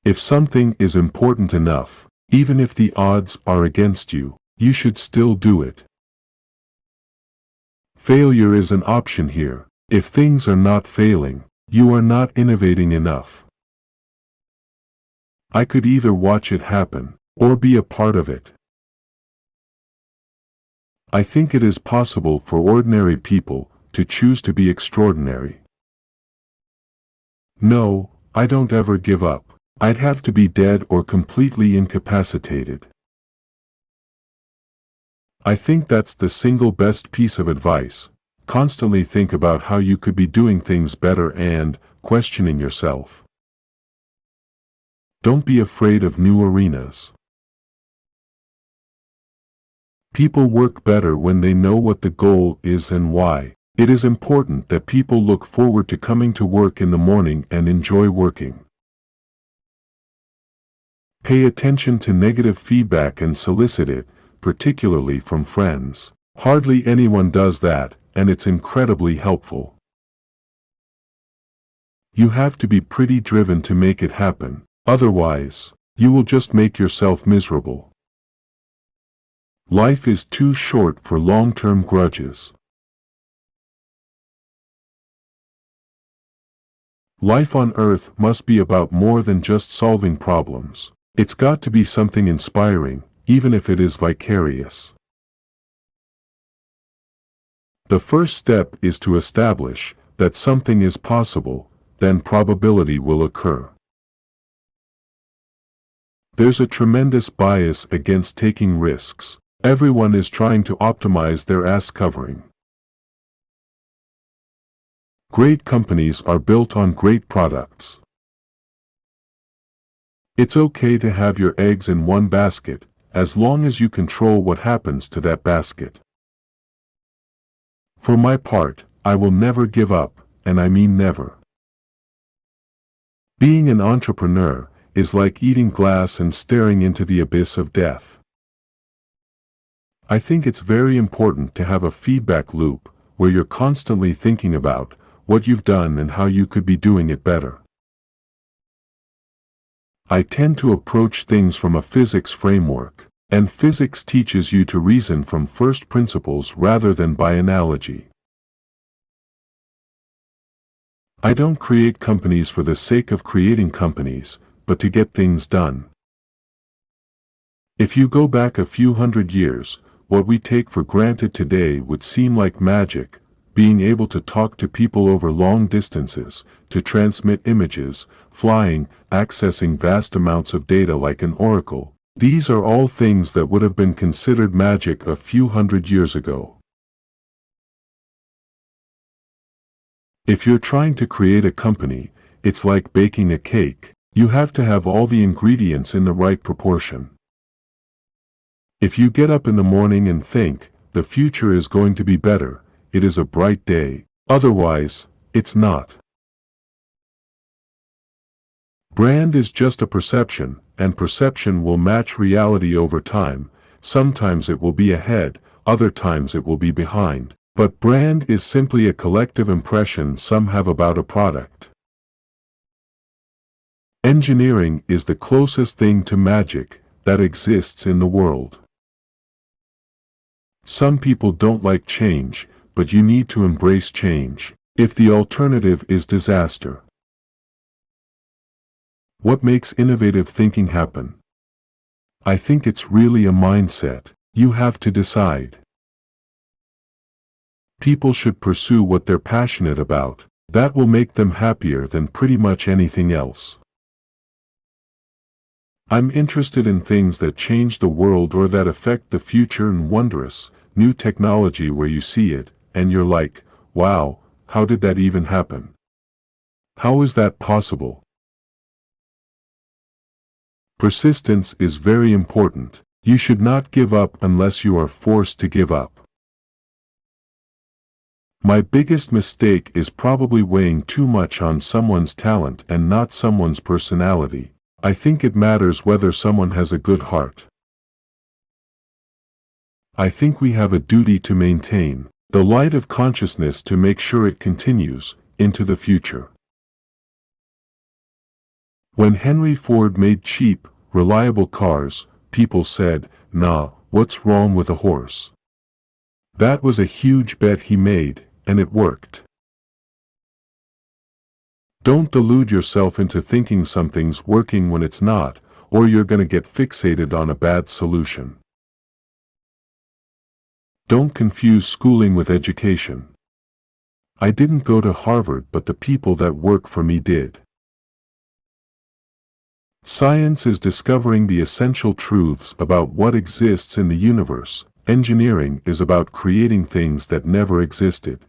If something is important enough, even if the odds are against you, you should still do it. Failure is an option here. If things are not failing, you are not innovating enough. I could either watch it happen, or be a part of it. I think it is possible for ordinary people to choose to be extraordinary. No, I don't ever give up. I'd have to be dead or completely incapacitated. I think that's the single best piece of advice. Constantly think about how you could be doing things better and questioning yourself. Don't be afraid of new arenas. People work better when they know what the goal is and why. It is important that people look forward to coming to work in the morning and enjoy working. Pay attention to negative feedback and solicit it, particularly from friends. Hardly anyone does that, and it's incredibly helpful. You have to be pretty driven to make it happen. Otherwise, you will just make yourself miserable. Life is too short for long-term grudges. Life on Earth must be about more than just solving problems. It's got to be something inspiring, even if it is vicarious. The first step is to establish that something is possible, then probability will occur. There's a tremendous bias against taking risks. Everyone is trying to optimize their ass covering. Great companies are built on great products. It's okay to have your eggs in one basket, as long as you control what happens to that basket. For my part, I will never give up, and I mean never. Being an entrepreneur is like eating glass and staring into the abyss of death. I think it's very important to have a feedback loop, where you're constantly thinking about what you've done and how you could be doing it better. I tend to approach things from a physics framework, and physics teaches you to reason from first principles rather than by analogy. I don't create companies for the sake of creating companies, but to get things done. If you go back a few hundred years, what we take for granted today would seem like magic, being able to talk to people over long distances, to transmit images, flying, accessing vast amounts of data like an oracle. These are all things that would have been considered magic a few hundred years ago. If you're trying to create a company, it's like baking a cake. You have to have all the ingredients in the right proportion. If you get up in the morning and think, the future is going to be better, it is a bright day. Otherwise, it's not. Brand is just a perception, and perception will match reality over time. Sometimes it will be ahead, other times it will be behind. But brand is simply a collective impression some have about a product. Engineering is the closest thing to magic that exists in the world. Some people don't like change, but you need to embrace change, if the alternative is disaster. What makes innovative thinking happen? I think it's really a mindset. You have to decide. People should pursue what they're passionate about. That will make them happier than pretty much anything else. I'm interested in things that change the world or that affect the future, and wondrous, new technology where you see it, and you're like, wow, how did that even happen? How is that possible? Persistence is very important. You should not give up unless you are forced to give up. My biggest mistake is probably weighing too much on someone's talent and not someone's personality. I think it matters whether someone has a good heart. I think we have a duty to maintain the light of consciousness to make sure it continues into the future. When Henry Ford made cheap, reliable cars, people said, "Nah, what's wrong with a horse?" That was a huge bet he made, and it worked. Don't delude yourself into thinking something's working when it's not, or you're gonna get fixated on a bad solution. Don't confuse schooling with education. I didn't go to Harvard, but the people that work for me did. Science is discovering the essential truths about what exists in the universe. Engineering is about creating things that never existed.